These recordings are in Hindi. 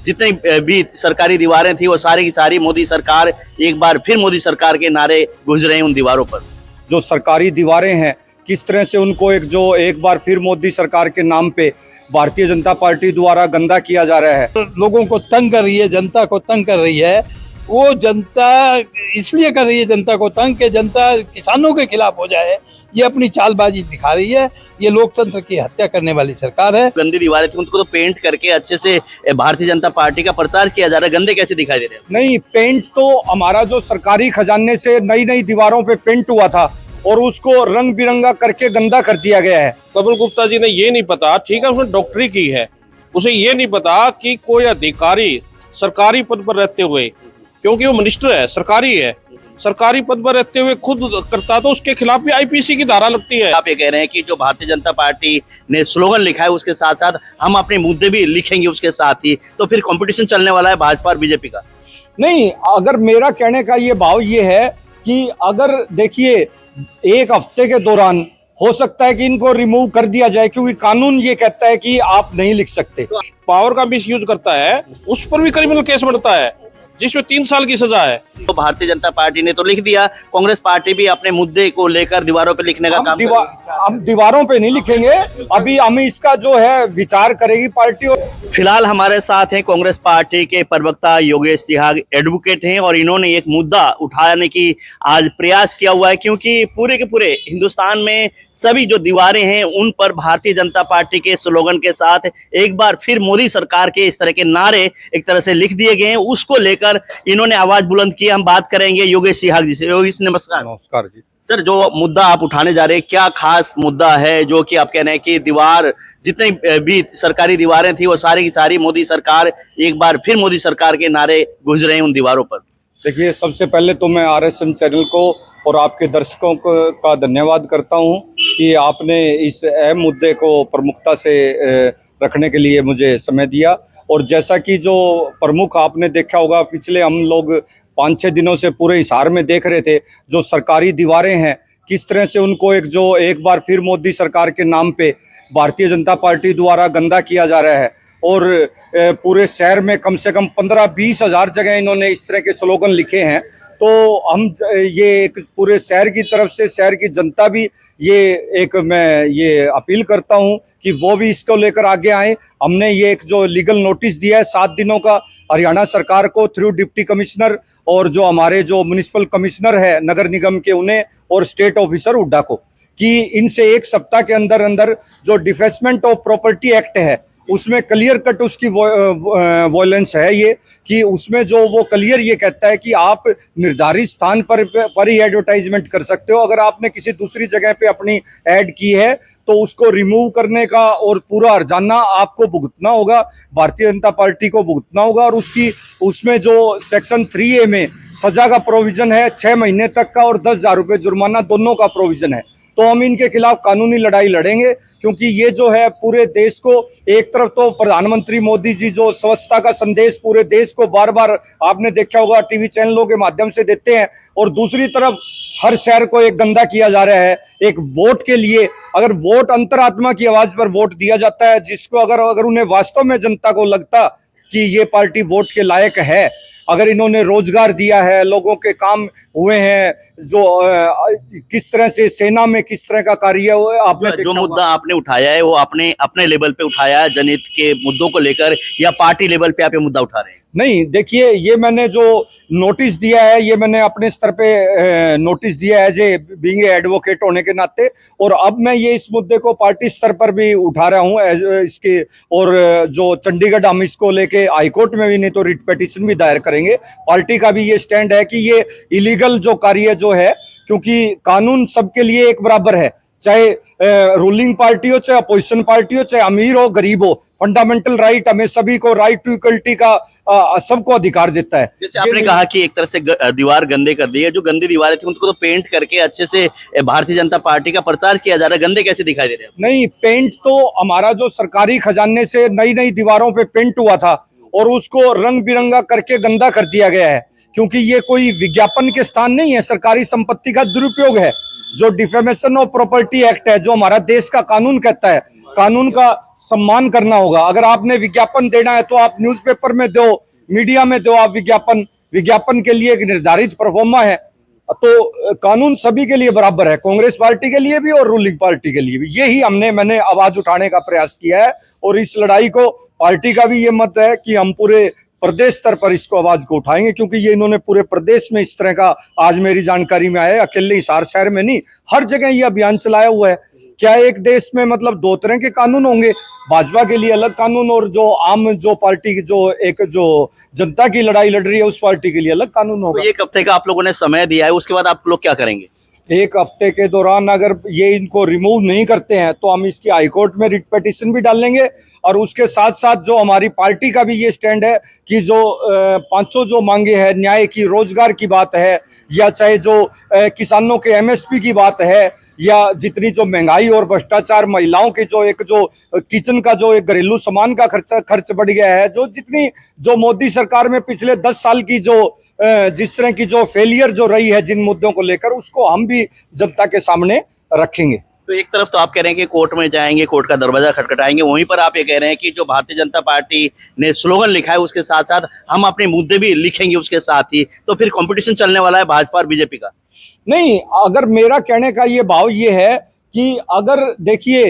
जितनी भी सरकारी दीवारें थी वो सारी की सारी मोदी सरकार, एक बार फिर मोदी सरकार के नारे गूंज रहे हैं उन दीवारों पर। जो सरकारी दीवारें हैं किस तरह से उनको एक बार फिर मोदी सरकार के नाम पे भारतीय जनता पार्टी द्वारा गंदा किया जा रहा है। लोगों को तंग कर रही है, जनता को तंग कर रही है। वो जनता इसलिए कर रही है जनता को तंग कि जनता किसानों के खिलाफ हो जाए, ये अपनी चालबाजी दिखा रही है। ये लोकतंत्र की हत्या करने वाली सरकार है। गंदी दीवारें थी उनको तो पेंट करके अच्छे से भारतीय जनता पार्टी का प्रचार किया जा रहा है, गंदे कैसे दिखाई दे रहे हैं? नहीं, पेंट तो हमारा जो सरकारी खजाने से नई नई दीवारों पे पेंट हुआ था और उसको रंग बिरंगा करके गंदा कर दिया गया है। कपिल गुप्ता जी ने ये नहीं पता, ठीक है उसने डॉक्टरी की है, उसे ये नहीं पता कि कोई अधिकारी सरकारी पद पर रहते हुए, क्योंकि वो मिनिस्टर है, सरकारी पद पर रहते हुए खुद करता तो उसके खिलाफ भी आईपीसी की धारा लगती है। आप ये कह रहे हैं कि जो भारतीय जनता पार्टी ने स्लोगन लिखा है उसके साथ साथ हम अपने मुद्दे भी लिखेंगे उसके साथ ही, तो फिर कंपटीशन चलने वाला है भाजपा और बीजेपी का? नहीं, अगर मेरा कहने का ये भाव ये है कि अगर देखिए एक हफ्ते के दौरान हो सकता है कि इनको रिमूव कर दिया जाए, क्योंकि कानून ये कहता है कि आप नहीं लिख सकते। पावर का मिसयूज करता है उस पर भी क्रिमिनल केस बढ़ता है जिसमें 3 साल की सजा है। तो भारतीय जनता पार्टी ने तो लिख दिया, कांग्रेस पार्टी भी अपने मुद्दे को लेकर दीवारों पे लिखने का काम हम दीवारों पे नहीं लिखेंगे, अभी हम इसका जो है विचार करेगी पार्टी। फिलहाल हमारे साथ हैं कांग्रेस पार्टी के प्रवक्ता योगेश सिहाग, एडवोकेट हैं, और इन्होंने एक मुद्दा उठाने की आज प्रयास किया हुआ है, क्योंकि पूरे के पूरे हिंदुस्तान में सभी जो दीवारें हैं उन पर भारतीय जनता पार्टी के स्लोगन के साथ एक बार फिर मोदी सरकार के इस तरह के नारे एक तरह से लिख दिए गए हैं। उसको लेकर इन्होंने आवाज बुलंद की। हम बात करेंगे योगेश सिहाग जी से। योगेश नमस्कार। नमस्कार जी। सर, जो मुद्दा आप उठाने जा रहे हैं क्या खास मुद्दा है जो कि आप कह रहे हैं कि दीवार जितनी भी सरकारी दीवारें थी वो सारी की सारी मोदी सरकार, एक बार फिर मोदी सरकार के नारे गूंज रहे हैं उन दीवारों पर? देखिए, सबसे पहले तो मैं RSN चैनल को और आपके दर्शकों का धन्यवाद करता हूं कि आपने इस अहम मुद्दे को प्रमुखता से रखने के लिए मुझे समय दिया। और जैसा कि जो प्रमुख आपने देखा होगा, पिछले हम लोग 5-6 दिनों से पूरे हिसार में देख रहे थे जो सरकारी दीवारें हैं किस तरह से उनको एक बार फिर मोदी सरकार के नाम पे भारतीय जनता पार्टी द्वारा गंदा किया जा रहा है। और पूरे शहर में कम से कम 15-20 हज़ार जगह इन्होंने इस तरह के स्लोगन लिखे हैं। तो हम ये एक पूरे शहर की तरफ से शहर की जनता भी मैं ये अपील करता हूं कि वो भी इसको लेकर आगे आए। हमने ये एक जो लीगल नोटिस दिया है 7 दिनों का हरियाणा सरकार को थ्रू डिप्टी कमिश्नर और जो हमारे जो म्युनिसिपल कमिश्नर है नगर निगम के, उन्हें और स्टेट ऑफिसर हुड्डा को, कि इनसे 1 सप्ताह के अंदर अंदर जो डिफेसमेंट ऑफ प्रॉपर्टी एक्ट है उसमें क्लियर कट उसकी वॉयलेंस है ये, कि उसमें जो वो क्लियर ये कहता है कि आप निर्धारित स्थान पर ही एडवर्टाइजमेंट कर सकते हो। अगर आपने किसी दूसरी जगह पे अपनी ऐड की है तो उसको रिमूव करने का और पूरा हर्जाना आपको भुगतना होगा, भारतीय जनता पार्टी को भुगतना होगा। और उसमें जो सेक्शन 3A में सजा का प्रोविजन है 6 महीने तक का और 10,000 रुपये जुर्माना, दोनों का प्रोविजन है। तो हम इनके खिलाफ कानूनी लड़ाई लड़ेंगे, क्योंकि ये जो है पूरे देश को, एक तरफ तो प्रधानमंत्री मोदी जी जो स्वच्छता का संदेश पूरे देश को बार बार आपने देखा होगा टीवी चैनलों के माध्यम से देते हैं, और दूसरी तरफ हर शहर को एक गंदा किया जा रहा है एक वोट के लिए। अगर वोट अंतरात्मा की आवाज पर वोट दिया जाता है, जिसको अगर उन्हें वास्तव में जनता को लगता कि ये पार्टी वोट के लायक है, अगर इन्होंने रोजगार दिया है, लोगों के काम हुए हैं, जो किस तरह से सेना में किस तरह का कार्य हुआ, आपने जो मुद्दा आपने उठाया है वो आपने अपने लेवल पे उठाया है जनहित के मुद्दों को लेकर, या पार्टी लेवल पे आप ये मुद्दा उठा रहे हैं? नहीं, देखिए, ये मैंने जो नोटिस दिया है ये मैंने अपने स्तर पे नोटिस दिया है एज ए बीइंग एडवोकेट होने के नाते, और अब मैं ये इस मुद्दे को पार्टी स्तर पर भी उठा रहा हूँ इसके। और जो चंडीगढ़ हम इसको लेके हाईकोर्ट में भी नहीं तो रिट पिटीशन भी दायर करेंगे। पार्टी का भी ये स्टैंड है कि ये इलीगल जो कार्य जो है, क्योंकि कानून सबके लिए एक बराबर है, चाहे रूलिंग पार्टी हो, चाहे अपोजिशन पार्टी हो, चाहे अमीर हो गरीब हो, फंडामेंटल राइट हमें सभी को, राइट टू इक्वलिटी का सबको अधिकार देता है। जैसे आपने कहा कि एक तरह से दीवार गंदे कर दी है, जो गंदी दीवारें थी उनको तो पेंट करके अच्छे से भारतीय जनता पार्टी का प्रचार किया जा रहा है, गंदे कैसे दिखाई दे रहे हैं? नहीं, पेंट तो हमारा जो सरकारी खजाने से नई नई दीवारों पे पेंट हुआ था और उसको रंग बिरंगा करके गंदा कर दिया गया है, क्योंकि ये कोई विज्ञापन के स्थान नहीं है, सरकारी संपत्ति का दुरुपयोग है। जो डिफेमेशन ऑफ प्रॉपर्टी एक्ट है, जो हमारा देश का कानून कहता है कानून का सम्मान करना होगा। अगर आपने विज्ञापन देना है तो आप न्यूज़पेपर में दो, मीडिया में दो आप विज्ञापन। विज्ञापन के लिए एक निर्धारित परफॉर्मा है, तो कानून सभी के लिए बराबर है, कांग्रेस पार्टी के लिए भी और रूलिंग पार्टी के लिए भी। यही मैंने आवाज उठाने का प्रयास किया है और इस लड़ाई को पार्टी का भी ये मत है कि हम पूरे प्रदेश स्तर पर इसको आवाज को उठाएंगे, क्योंकि ये इन्होंने पूरे प्रदेश में इस तरह का, आज मेरी जानकारी में आया, अकेले हिसार शहर में नहीं, हर जगह ये अभियान चलाया हुआ है। क्या एक देश में मतलब दो तरह के कानून होंगे? भाजपा के लिए अलग कानून और जो आम जो पार्टी की जो जनता की लड़ाई लड़ रही है उस पार्टी के लिए अलग कानून होगा। तो एक हफ्ते का आप लोगों ने समय दिया है, उसके बाद आप लोग क्या करेंगे? एक हफ्ते के दौरान अगर ये इनको रिमूव नहीं करते हैं तो हम इसकी हाईकोर्ट में रिट पिटीशन भी डालेंगे। और उसके साथ साथ जो हमारी पार्टी का भी ये स्टैंड है कि जो पांचों जो मांगे हैं, न्याय की, रोजगार की बात है, या चाहे जो किसानों के एमएसपी की बात है, या जितनी जो महंगाई और भ्रष्टाचार, महिलाओं की जो किचन का जो एक घरेलू सामान का खर्च बढ़ गया है, जितनी जो मोदी सरकार में पिछले 10 साल की जिस तरह की जो फेलियर जो रही है जिन मुद्दों को लेकर, उसको हम भी जनता के सामने रखेंगे। तो एक तरफ तो आप कह रहे हैं कि कोर्ट में जाएंगे, कोर्ट का दरवाजा खटखटाएंगे, वहीं पर आप ये कह रहे हैं कि जो भारतीय जनता पार्टी ने स्लोगन लिखा है उसके साथ साथ हम अपने मुद्दे भी लिखेंगे उसके साथ ही, तो फिर कंपटीशन चलने वाला है भाजपा और बीजेपी का? नहीं, अगर मेरा कहने का ये भाव ये है कि अगर देखिए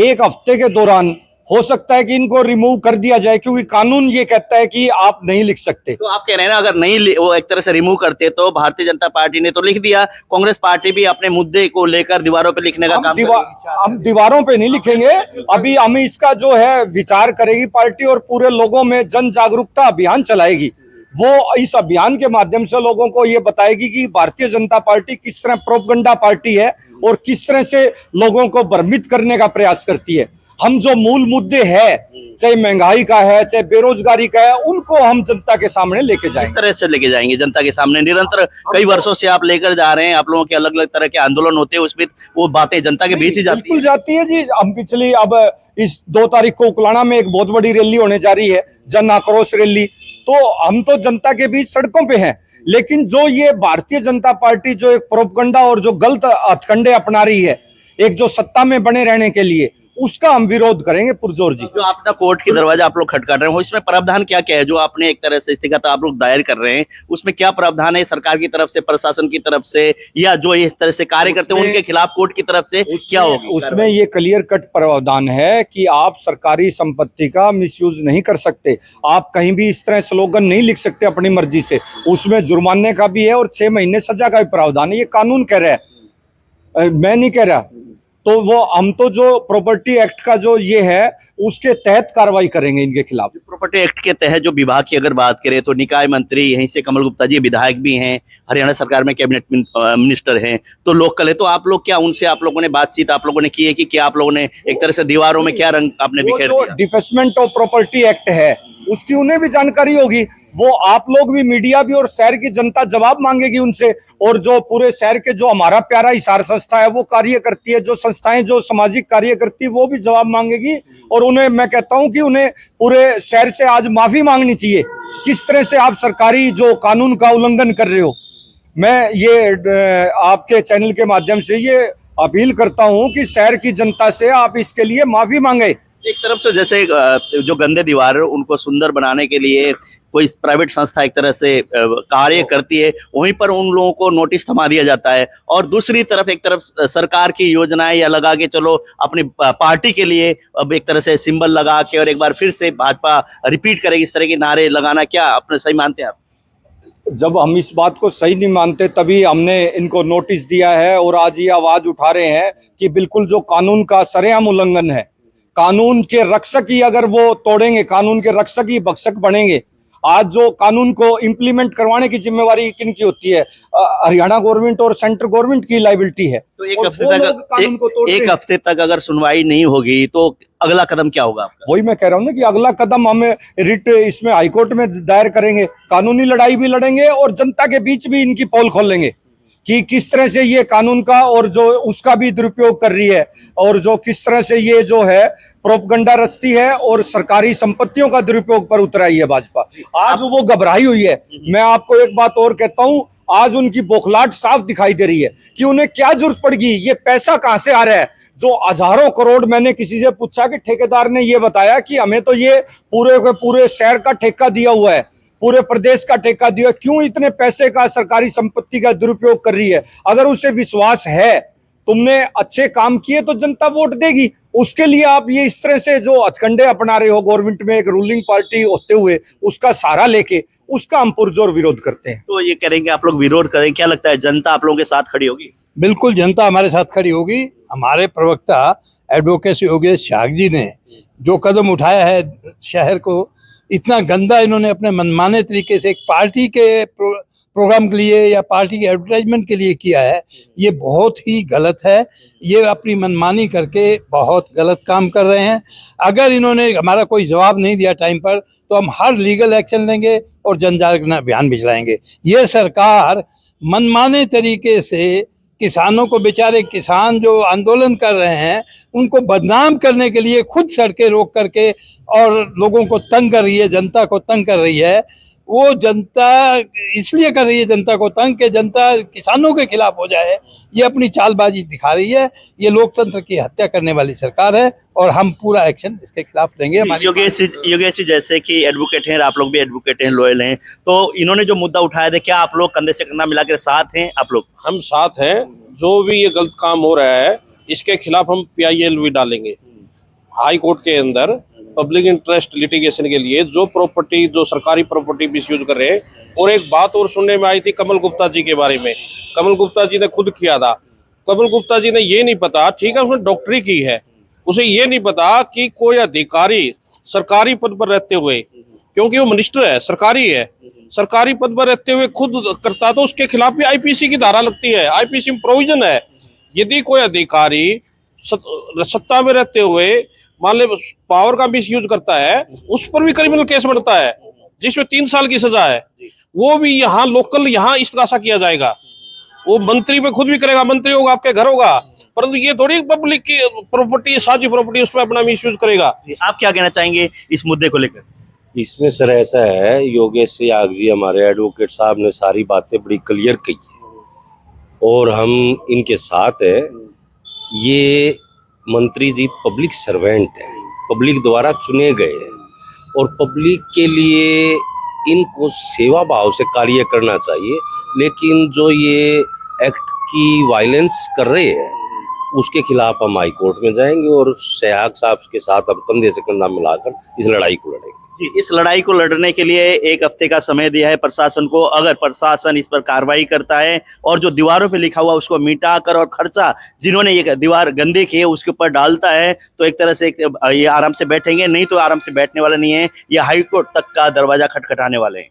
एक हफ्ते के दौरान हो सकता है कि इनको रिमूव कर दिया जाए, क्योंकि कानून ये कहता है कि आप नहीं लिख सकते। तो आप कह रहे हैं ना, अगर नहीं वो एक तरह से रिमूव करते तो भारतीय जनता पार्टी ने तो लिख दिया, कांग्रेस पार्टी भी अपने मुद्दे को लेकर दीवारों पे लिखने का काम हम दीवारों पे नहीं लिखेंगे, अभी हम इसका जो है विचार करेगी पार्टी और पूरे लोगों में जन जागरूकता अभियान चलाएगी। वो इस अभियान के माध्यम से लोगों को ये बताएगी कि भारतीय जनता पार्टी किस तरह प्रोपगंडा पार्टी है और किस तरह से लोगों को भ्रमित करने का प्रयास करती है। हम जो मूल मुद्दे हैं, चाहे महंगाई का है, चाहे बेरोजगारी का है, उनको हम जनता के सामने लेके जाएंगे। किस तरह से लेके जाएंगे जनता के सामने? निरंतर कई वर्षों से आप लेकर जा रहे हैं, आप लोगों के अलग अलग तरह के आंदोलन होते हैं, उसमें वो बातें जनता के बीच ही जाती है। बिल्कुल जाती है जी। हम पिछली अब इस 2 तारीख को उकलाना में एक बहुत बड़ी रैली होने जा रही है, जन आक्रोश रैली। तो हम तो जनता के बीच सड़कों पे हैं, लेकिन जो ये भारतीय जनता पार्टी जो एक प्रोपगंडा और जो गलत हथकंडे अपना रही है, एक जो सत्ता में बने रहने के लिए, उसका हम विरोध करेंगे पुरजोर जी। जो अपना कोर्ट की दरवाजा आप लोग खटखट रहे हो, इसमें प्रावधान क्या क्या है जो आपने एक तरह से इस्तीफा आप लोग दायर कर रहे हैं? उसमें क्या प्रावधान है सरकार की तरफ से, प्रशासन की तरफ से, या जो इस तरह से कार्य करते हैं उनके खिलाफ कोर्ट की तरफ से क्या होगा? उसमें ये क्लियर कट प्रावधान है कि आप सरकारी संपत्ति का मिसयूज नहीं कर सकते, आप कहीं भी इस तरह स्लोगन नहीं लिख सकते अपनी मर्जी से। उसमें जुर्माने का भी है और 6 महीने सजा का भी प्रावधान है। ये कानून कह रहा है, मैं नहीं कह रहा। तो वो हम तो जो प्रॉपर्टी एक्ट का जो ये है उसके तहत कार्रवाई करेंगे इनके खिलाफ। प्रॉपर्टी एक्ट के तहत जो विभाग की अगर बात करें तो निकाय मंत्री यहीं से कमल गुप्ता जी विधायक भी हैं, हरियाणा सरकार में कैबिनेट मिनिस्टर हैं, तो लोकल है। तो आप लोग क्या उनसे आप लोगों ने बातचीत आप लोगों ने की है कि क्या आप लोगों ने एक तरह से दीवारों में क्या रंग आपने बिखेर दिया? डिफेसमेंट ऑफ प्रॉपर्टी एक्ट है उसकी उन्हें भी जानकारी होगी, वो आप लोग भी, मीडिया भी और शहर की जनता जवाब मांगेगी उनसे। और जो पूरे शहर के जो हमारा प्यारा हिसार संस्था है वो कार्य करती है, जो संस्थाएं जो सामाजिक कार्य करती है वो भी जवाब मांगेगी। और उन्हें मैं कहता हूं कि उन्हें पूरे शहर से आज माफी मांगनी चाहिए, किस तरह से आप सरकारी जो कानून का उल्लंघन कर रहे हो। मैं ये आपके चैनल के माध्यम से ये अपील करता हूं कि शहर की जनता से आप इसके लिए माफी मांगे। एक तरफ से जैसे जो गंदे दीवार है उनको सुंदर बनाने के लिए कोई प्राइवेट संस्था एक तरह से कार्य करती है, वहीं पर उन लोगों को नोटिस थमा दिया जाता है, और दूसरी तरफ एक तरफ सरकार की योजनाएं या लगा के चलो अपनी पार्टी के लिए अब एक तरह से सिंबल लगा के और एक बार फिर से भाजपा रिपीट करेगी इस तरह के नारे लगाना, क्या अपने सही मानते हैं आप? जब हम इस बात को सही नहीं मानते तभी हमने इनको नोटिस दिया है और आज ये आवाज उठा रहे हैं कि बिल्कुल जो कानून का सरेआम उल्लंघन है, कानून के रक्षक ही अगर वो तोड़ेंगे, कानून के रक्षक ही भक्षक बनेंगे। आज जो कानून को इम्प्लीमेंट करवाने की जिम्मेवारी किनकी होती है? हरियाणा गवर्नमेंट और सेंट्रल गवर्नमेंट की लायबिलिटी है। तो एक हफ्ते तक अगर सुनवाई नहीं होगी तो अगला कदम क्या होगा आपका? वही मैं कह रहा हूँ ना कि अगला कदम हम रिट इसमें हाईकोर्ट में दायर करेंगे, कानूनी लड़ाई भी लड़ेंगे और जनता के बीच भी इनकी पोल खोलेंगे कि किस तरह से ये कानून का और जो उसका भी दुरुपयोग कर रही है, और जो किस तरह से ये जो है प्रोपगंडा रचती है और सरकारी संपत्तियों का दुरुपयोग पर उतराई है भाजपा। आज वो घबराई हुई है। मैं आपको एक बात और कहता हूं, आज उनकी बौखलाहट साफ दिखाई दे रही है कि उन्हें क्या जरूरत पड़ेगी, ये पैसा कहां से आ रहा है। जो हजारों करोड़, मैंने किसी से पूछा कि ठेकेदार ने ये बताया कि हमें तो ये पूरे के पूरे शहर का ठेका दिया हुआ है, पूरे प्रदेश का ठेका दिया, क्यों इतने पैसे का सरकारी संपत्ति का दुरुपयोग कर रही है? अगर उसे विश्वास है, तुमने अच्छे काम किए तो जनता वोट देगी। उसके लिए आप ये इस तरह से जो हथकंडे अपना रहे हो, गवर्नमेंट में एक रूलिंग पार्टी होते हुए उसका सहारा लेके, उसका हम पुरजोर विरोध करते हैं। तो ये करेंगे आप लोग, विरोध करें, क्या लगता है जनता आप लोगों के साथ खड़ी होगी? बिल्कुल जनता हमारे साथ खड़ी होगी। हमारे प्रवक्ता एडवोकेट योगेश सिहाग जी ने जो कदम उठाया है, शहर को इतना गंदा इन्होंने अपने मनमाने तरीके से एक पार्टी के प्रोग्राम के लिए या पार्टी के एडवर्टाइजमेंट के लिए किया है, ये बहुत ही गलत है। ये अपनी मनमानी करके बहुत गलत काम कर रहे हैं। अगर इन्होंने हमारा कोई जवाब नहीं दिया टाइम पर, तो हम हर लीगल एक्शन लेंगे और जन जागरण अभियान भी चलाएंगे। ये सरकार मनमाने तरीके से किसानों को, बेचारे किसान जो आंदोलन कर रहे हैं, उनको बदनाम करने के लिए खुद सड़कें रोक करके और लोगों को तंग कर रही है, जनता को तंग कर रही है। वो जनता इसलिए कर रही है जनता को तंग कि जनता किसानों के खिलाफ हो जाए। ये अपनी चालबाजी दिखा रही है। ये लोकतंत्र की हत्या करने वाली सरकार है और हम पूरा एक्शन इसके खिलाफ लेंगे। हमारी योगेश जी जैसे कि एडवोकेट हैं, आप लोग भी एडवोकेट हैं, लॉयल हैं, तो इन्होंने जो मुद्दा उठाया था, क्या आप लोग कंधे से कंधा मिलाकर साथ हैं? आप लोग हम साथ हैं। जो भी ये गलत काम हो रहा है इसके खिलाफ हम PIL भी डालेंगे। हाई कोर्ट के अंदर पब्लिक इंटरेस्ट लिटिगेशन के लिए जो प्रॉपर्टी, जो सरकारी प्रॉपर्टी मिसयूज कर रहे हैं। और एक बात और सुनने में आई थी कमल गुप्ता जी के बारे में। कमल गुप्ता जी ने खुद किया था। कमल गुप्ता जी ने ये नहीं पता, ठीक है उसने डॉक्टरी की है, उसे ये नहीं पता कि कोई अधिकारी सरकारी पद पर रहते हुए, क्योंकि वो मिनिस्टर है, सरकारी है, सरकारी पद पर रहते हुए खुद करता तो उसके खिलाफ भी IPC की धारा लगती है। IPC में प्रोविजन है, यदि कोई अधिकारी सत्ता में रहते हुए मान ले पावर का मिसयूज करता है, उस पर भी क्रिमिनल केस बनता है जिसमें 3 साल की सजा है। वो भी यहाँ लोकल, यहाँ इस्तगासा किया जाएगा। वो मंत्री पे खुद भी करेगा, मंत्री होगा, आपके घर होगा, परंतु ये थोड़ी पब्लिक की प्रॉपर्टी, साझी प्रॉपर्टी, उस पर अपना मिसयूज करेगा। आप क्या कहना चाहेंगे इस मुद्दे को लेकर? इसमें सर ऐसा है, योगेश सिहाग जी हमारे एडवोकेट साहब ने सारी बातें बड़ी क्लियर की है और हम इनके साथ हैं। ये मंत्री जी पब्लिक सर्वेंट हैं, पब्लिक द्वारा चुने गए हैं और पब्लिक के लिए इनको सेवा भाव से कार्य करना चाहिए। लेकिन जो ये एक्ट की वायलेंस कर रहे हैं उसके खिलाफ हम हाई कोर्ट में जाएंगे और सिहाग साहब के साथ हम कंधे से कंधा मिलाकर इस लड़ाई को लड़ेंगे। जी, इस लड़ाई को लड़ने के लिए 1 हफ्ते का समय दिया है प्रशासन को। अगर प्रशासन इस पर कार्रवाई करता है और जो दीवारों पे लिखा हुआ उसको मिटाकर और खर्चा जिन्होंने ये दीवार गंदे किए उसके ऊपर डालता है, तो एक तरह से ये आराम से बैठेंगे, नहीं तो आराम से बैठने वाले नहीं है। ये हाईकोर्ट तक का दरवाजा खटखटाने वाले हैं।